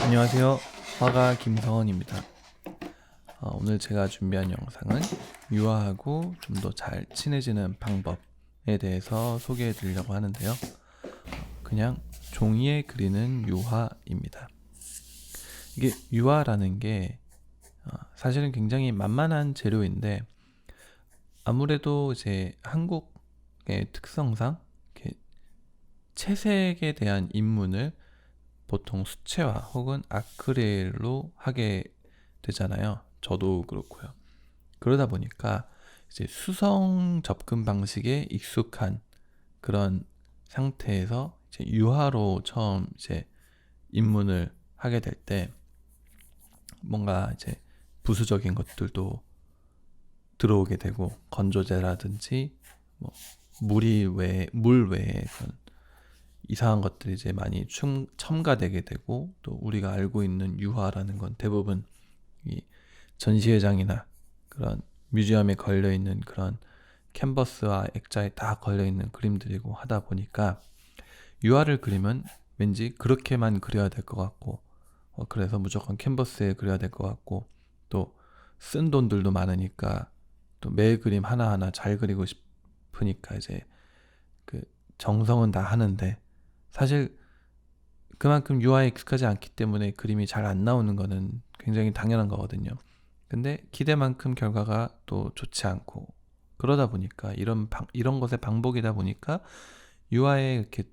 안녕하세요. 화가 김성원입니다. 오늘 제가 준비한 영상은 유아하고 좀 더 잘 친해지는 방법에 대해서 소개해 드리려고 하는데요. 그냥 종이에 그리는 유화입니다. 이게 유화라는 게 사실은 굉장히 만만한 재료인데 아무래도 이제 한국의 특성상 이렇게 채색에 대한 입문을 보통 수채화 혹은 아크릴로 하게 되잖아요. 저도 그렇고요. 그러다 보니까 이제 수성 접근 방식에 익숙한 그런 상태에서 이제 유화로 처음 이제 입문을 하게 될 때 뭔가 이제 부수적인 것들도 들어오게 되고 건조제라든지 뭐 물 외에 그런 이상한 것들이 이제 많이 첨가되게 되고 또 우리가 알고 있는 유화라는 건 대부분 이 전시회장이나 그런 뮤지엄에 걸려 있는 그런 캔버스와 액자에 다 걸려 있는 그림들이고 하다 보니까 유화를 그리면 왠지 그렇게만 그려야 될 것 같고 그래서 무조건 캔버스에 그려야 될 것 같고 또 쓴 돈들도 많으니까 또 매 그림 하나하나 잘 그리고 싶으니까 이제 그 정성은 다 하는데 사실 그만큼 유화에 익숙하지 않기 때문에 그림이 잘 안 나오는 거는 굉장히 당연한 거거든요. 근데 기대만큼 결과가 또 좋지 않고 그러다 보니까 이런 것의 반복이다 보니까 유화에 이렇게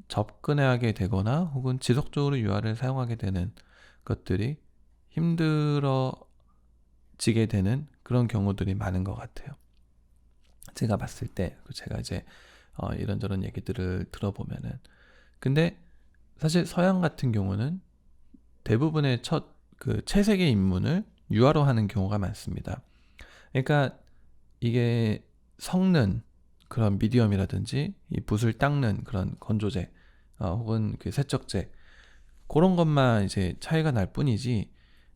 접근하게 되거나 혹은 지속적으로 유화를 사용하게 되는 것들이 힘들어지게 되는 그런 경우들이 많은 것 같아요. 제가 봤을 때 제가 이제 이런저런 얘기들을 들어보면은 근데 사실 서양 같은 경우는 대부분의 첫 그 채색의 입문을 유화로 하는 경우가 많습니다. 그러니까 이게 섞는 그런 미디엄이라든지 이 붓을 닦는 그런 건조제 혹은 그 세척제 그런 것만 이제 차이가 날 뿐이지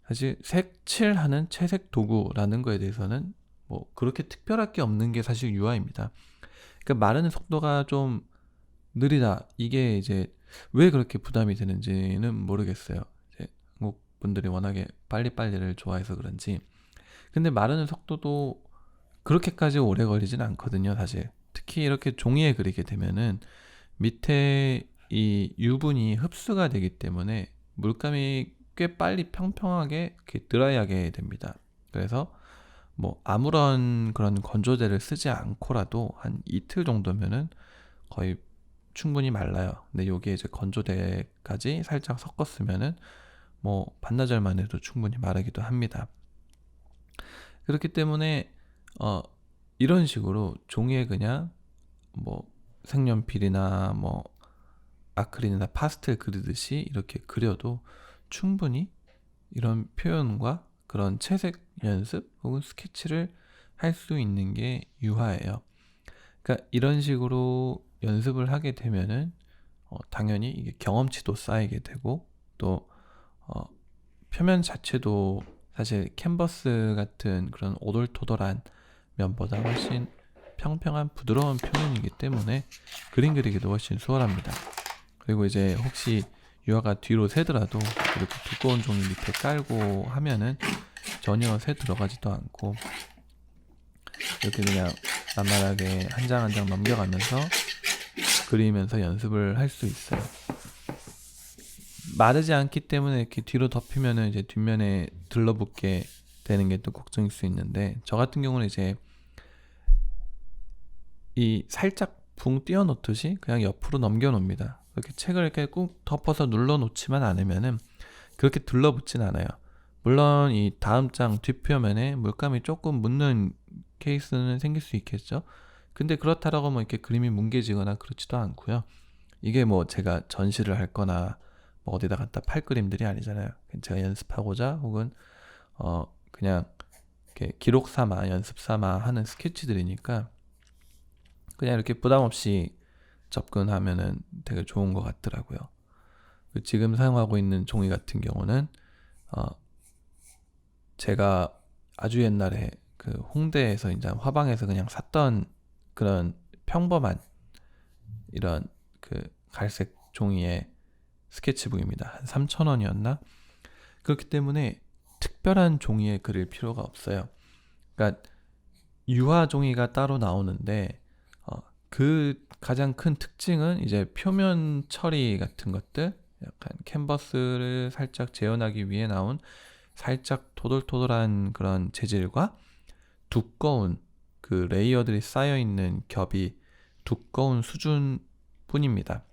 사실 색칠하는 채색 도구라는 거에 대해서는 뭐 그렇게 특별할 게 없는 게 사실 유화입니다. 그러니까 마르는 속도가 좀 느리다. 이게 이제 왜 그렇게 부담이 되는지는 모르겠어요. 이제 한국 분들이 워낙에 빨리빨리를 좋아해서 그런지. 근데 마르는 속도도 그렇게까지 오래 걸리진 않거든요, 사실. 특히 이렇게 종이에 그리게 되면은 밑에 이 유분이 흡수가 되기 때문에 물감이 꽤 빨리 평평하게 이렇게 드라이하게 됩니다. 그래서 뭐 아무런 그런 건조제를 쓰지 않고라도 한 이틀 정도면은 거의 충분히 말라요. 근데 여기에 이제 건조대까지 살짝 섞었으면은 뭐 반나절만 해도 충분히 마르기도 합니다. 그렇기 때문에 어 이런 식으로 종이에 그냥 뭐 색연필이나 뭐 아크릴이나 파스텔 그리듯이 이렇게 그려도 충분히 이런 표현과 그런 채색 연습 혹은 스케치를 할 수 있는 게 유화예요. 그러니까 이런 식으로 연습을 하게 되면은 당연히 이게 경험치도 쌓이게 되고 또 어, 표면 자체도 사실 캔버스 같은 그런 오돌토돌한 면보다 훨씬 평평한 부드러운 표면이기 때문에 그림 그리기도 훨씬 수월합니다. 그리고 이제 혹시 유화가 뒤로 새더라도 이렇게 두꺼운 종이 밑에 깔고 하면은 전혀 새 들어가지도 않고 이렇게 그냥 만만하게 한 장 한 장 넘겨가면서 그리면서 연습을 할 수 있어요. 마르지 않기 때문에 이렇게 뒤로 덮이면은 이제 뒷면에 들러붙게 되는 게 또 걱정일 수 있는데 저 같은 경우는 이제 이 살짝 붕 띄워 놓듯이 그냥 옆으로 넘겨 놓습니다. 이렇게 책을 이렇게 꾹 덮어서 눌러 놓지만 않으면은 그렇게 들러붙진 않아요. 물론 이 다음 장 뒷표면에 물감이 조금 묻는 케이스는 생길 수 있겠죠. 근데 그렇다라고 뭐 이렇게 그림이 뭉개지거나 그렇지도 않고요. 이게 뭐 제가 전시를 할 거나 뭐 어디다 갖다 팔 그림들이 아니잖아요. 제가 연습하고자 혹은 그냥 이렇게 기록 삼아 연습 삼아 하는 스케치들이니까 그냥 이렇게 부담 없이 접근하면은 되게 좋은 것 같더라고요. 지금 사용하고 있는 종이 같은 경우는 어, 제가 아주 옛날에 그 홍대에서 이제 화방에서 그냥 샀던 그런 평범한 이런 그 갈색 종이에 스케치북입니다. 한 3,000원이었나? 그렇기 때문에 특별한 종이에 그릴 필요가 없어요. 그러니까 유화 종이가 따로 나오는데 그 가장 큰 특징은 이제 표면 처리 같은 것들, 약간 캔버스를 살짝 재현하기 위해 나온 살짝 토돌토돌한 그런 재질과 두꺼운 그 레이어들이 쌓여 있는 겹이 두꺼운 수준뿐입니다.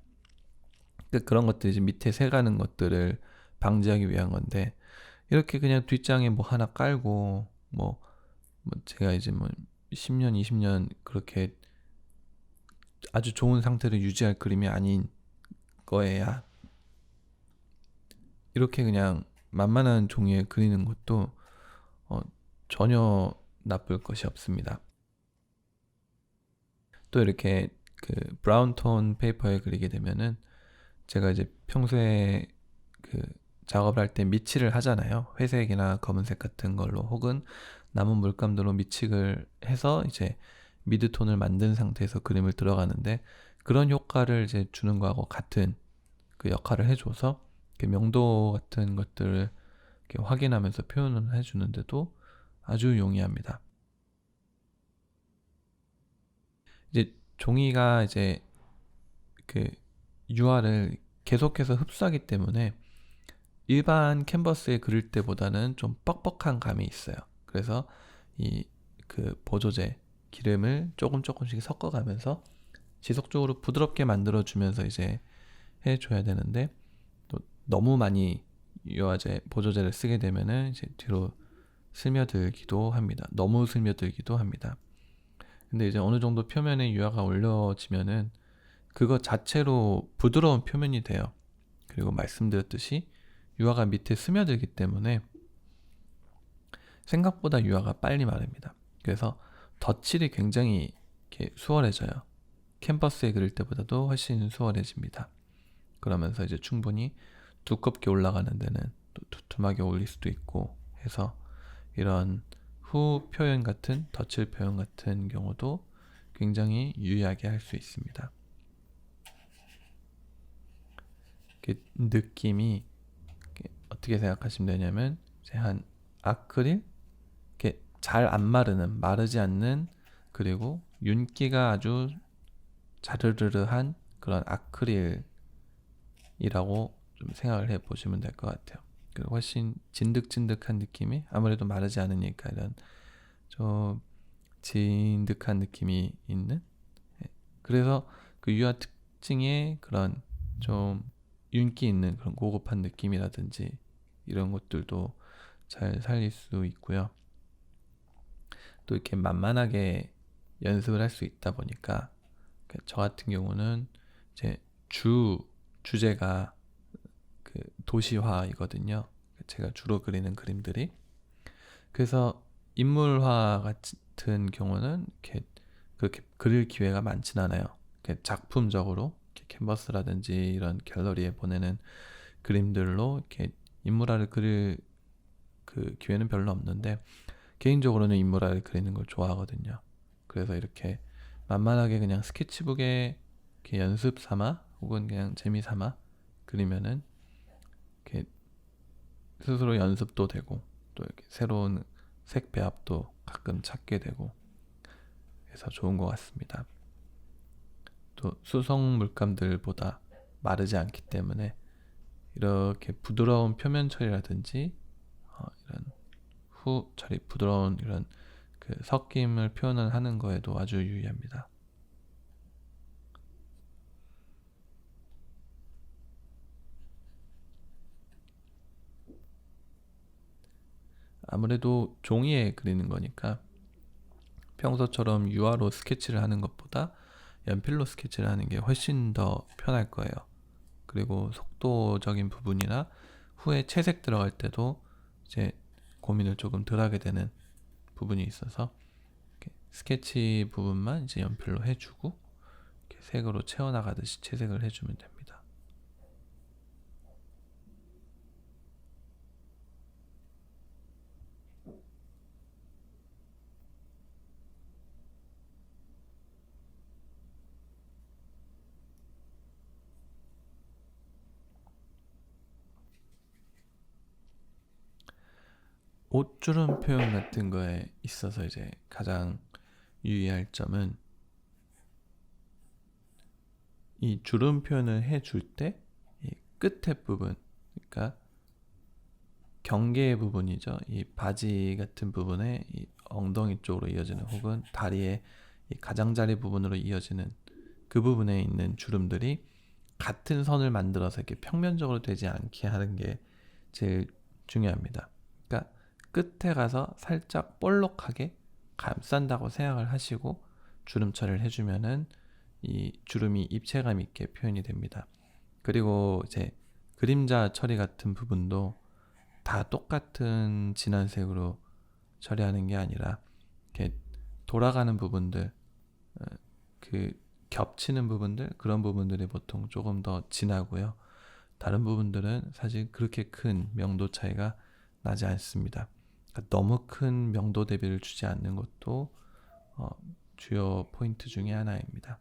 그런 것들이 이제 밑에 새가는 것들을 방지하기 위한 건데, 이렇게 그냥 뒷장에 뭐 하나 깔고 뭐 제가 이제 뭐 10년, 20년 그렇게 아주 좋은 상태를 유지할 그림이 아닌 거에야 이렇게 그냥 만만한 종이에 그리는 것도 전혀 나쁠 것이 없습니다. 또 이렇게 그 브라운 톤 페이퍼에 그리게 되면은 제가 이제 평소에 그 작업을 할 때 밑칠을 하잖아요. 회색이나 검은색 같은 걸로 혹은 남은 물감들로 밑칠을 해서 이제 미드톤을 만든 상태에서 그림을 들어가는데, 그런 효과를 이제 주는 거하고 같은 그 역할을 해줘서 명도 같은 것들을 이렇게 확인하면서 표현을 해주는데도 아주 용이합니다. 이제 종이가 이제 그 유화를 계속해서 흡수하기 때문에 일반 캔버스에 그릴 때보다는 좀 뻑뻑한 감이 있어요. 그래서 이 그 보조제 기름을 조금씩 섞어가면서 지속적으로 부드럽게 만들어주면서 이제 해줘야 되는데, 또 너무 많이 유화제 보조제를 쓰게 되면은 이제 뒤로 스며들기도 합니다. 너무 스며들기도 합니다. 근데 이제 어느 정도 표면에 유화가 올려지면은 그것 자체로 부드러운 표면이 돼요. 그리고 말씀드렸듯이 유화가 밑에 스며들기 때문에 생각보다 유화가 빨리 마릅니다. 그래서 덧칠이 굉장히 이렇게 수월해져요. 캔버스에 그릴 때보다도 훨씬 수월해집니다. 그러면서 이제 충분히 두껍게 올라가는 데는 또 두툼하게 올릴 수도 있고 해서 이런 후 표현 같은 덧칠 표현 같은 경우도 굉장히 유의하게 할 수 있습니다. 느낌이 어떻게 생각하시면 되냐면, 이제 한 아크릴, 이렇게 잘 안 마르는, 마르지 않는, 그리고 윤기가 아주 자르르르한 그런 아크릴이라고 좀 생각을 해 보시면 될 것 같아요. 그리고 훨씬 진득진득한 느낌이, 아무래도 마르지 않으니까 이런 좀 진득한 느낌이 있는, 그래서 그 유화 특징의 그런 좀 윤기 있는 그런 고급한 느낌이라든지 이런 것들도 잘 살릴 수 있고요. 또 이렇게 만만하게 연습을 할 수 있다 보니까 저 같은 경우는 제 주제가 그 도시화이거든요. 제가 주로 그리는 그림들이. 그래서 인물화 같은 경우는 이렇게 그렇게 그릴 기회가 많진 않아요. 이렇게 작품적으로 이렇게 캔버스라든지 이런 갤러리에 보내는 그림들로 이렇게 인물화를 그릴 그 기회는 별로 없는데, 개인적으로는 인물화를 그리는 걸 좋아하거든요. 그래서 이렇게 만만하게 그냥 스케치북에 이렇게 연습 삼아 혹은 그냥 재미 삼아 그리면은 이렇게 스스로 연습도 되고 또 이렇게 새로운 색 배합도 가끔 찾게 되고 해서 좋은 것 같습니다. 또 수성 물감들보다 마르지 않기 때문에 이렇게 부드러운 표면 처리라든지 이런 후 처리, 부드러운 이런 그 섞임을 표현을 하는 거에도 아주 유의합니다. 아무래도 종이에 그리는 거니까 평소처럼 유화로 스케치를 하는 것보다 연필로 스케치를 하는 게 훨씬 더 편할 거예요. 그리고 속도적인 부분이나 후에 채색 들어갈 때도 이제 고민을 조금 덜 하게 되는 부분이 있어서 스케치 부분만 이제 연필로 해주고 이렇게 색으로 채워나가듯이 채색을 해주면 됩니다. 옷주름 표현 같은 거에 있어서 이제 가장 유의할 점은 이 주름 표현을 해줄 때 이 끝에 부분, 그러니까 경계 부분이죠. 이 바지 같은 부분에 이 엉덩이 쪽으로 이어지는 혹은 다리의 이 가장자리 부분으로 이어지는 그 부분에 있는 주름들이 같은 선을 만들어서 이렇게 평면적으로 되지 않게 하는 게 제일 중요합니다. 그러니까 끝에 가서 살짝 볼록하게 감싼다고 생각을 하시고 주름 처리를 해주면은 이 주름이 입체감 있게 표현이 됩니다. 그리고 이제 그림자 처리 같은 부분도 다 똑같은 진한 색으로 처리하는 게 아니라 이렇게 돌아가는 부분들, 그 겹치는 부분들, 그런 부분들이 보통 조금 더 진하고요. 다른 부분들은 사실 그렇게 큰 명도 차이가 나지 않습니다. 그러니까 너무 큰 명도 대비를 주지 않는 것도 주요 포인트 중에 하나입니다.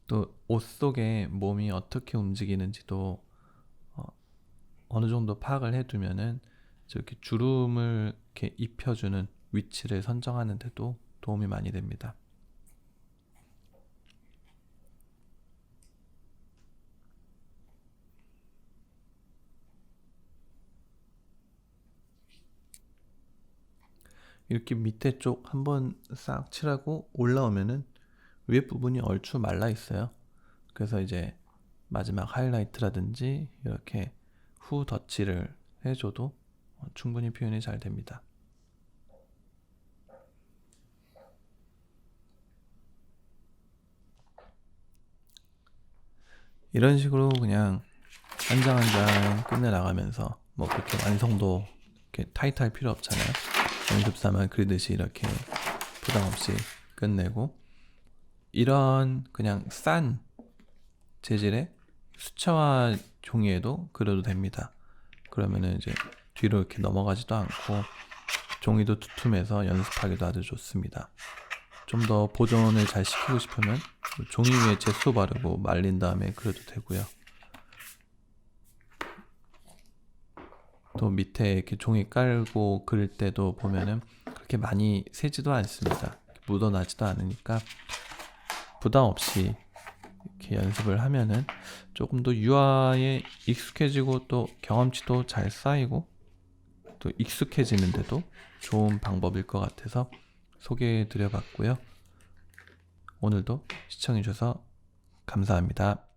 또 옷 속에 몸이 어떻게 움직이는지도 어느 정도 파악을 해두면은 이렇게 주름을 이렇게 입혀주는 위치를 선정하는 데도 도움이 많이 됩니다. 이렇게 밑에 쪽 한번 싹 칠하고 올라오면은 위에 부분이 얼추 말라 있어요. 그래서 이제 마지막 하이라이트라든지 이렇게 후 덧칠을 해줘도 충분히 표현이 잘 됩니다. 이런 식으로 그냥 한 장 한 장 끝내 나가면서 뭐 그렇게 완성도 이렇게 타이트할 필요 없잖아요. 연습사만 그리듯이 이렇게 부담 없이 끝내고, 이런 그냥 싼 재질의 수채화 종이에도 그려도 됩니다. 그러면은 이제 뒤로 이렇게 넘어가지도 않고 종이도 두툼해서 연습하기도 아주 좋습니다. 좀 더 보존을 잘 시키고 싶으면 종이 위에 젯소 바르고 말린 다음에 그려도 되고요. 또 밑에 이렇게 종이 깔고 그릴 때도 보면은 그렇게 많이 새지도 않습니다. 묻어나지도 않으니까 부담 없이 이렇게 연습을 하면은 조금 더 유화에 익숙해지고 또 경험치도 잘 쌓이고 또 익숙해지는데도 좋은 방법일 것 같아서 소개해 드려 봤고요. 오늘도 시청해 주셔서 감사합니다.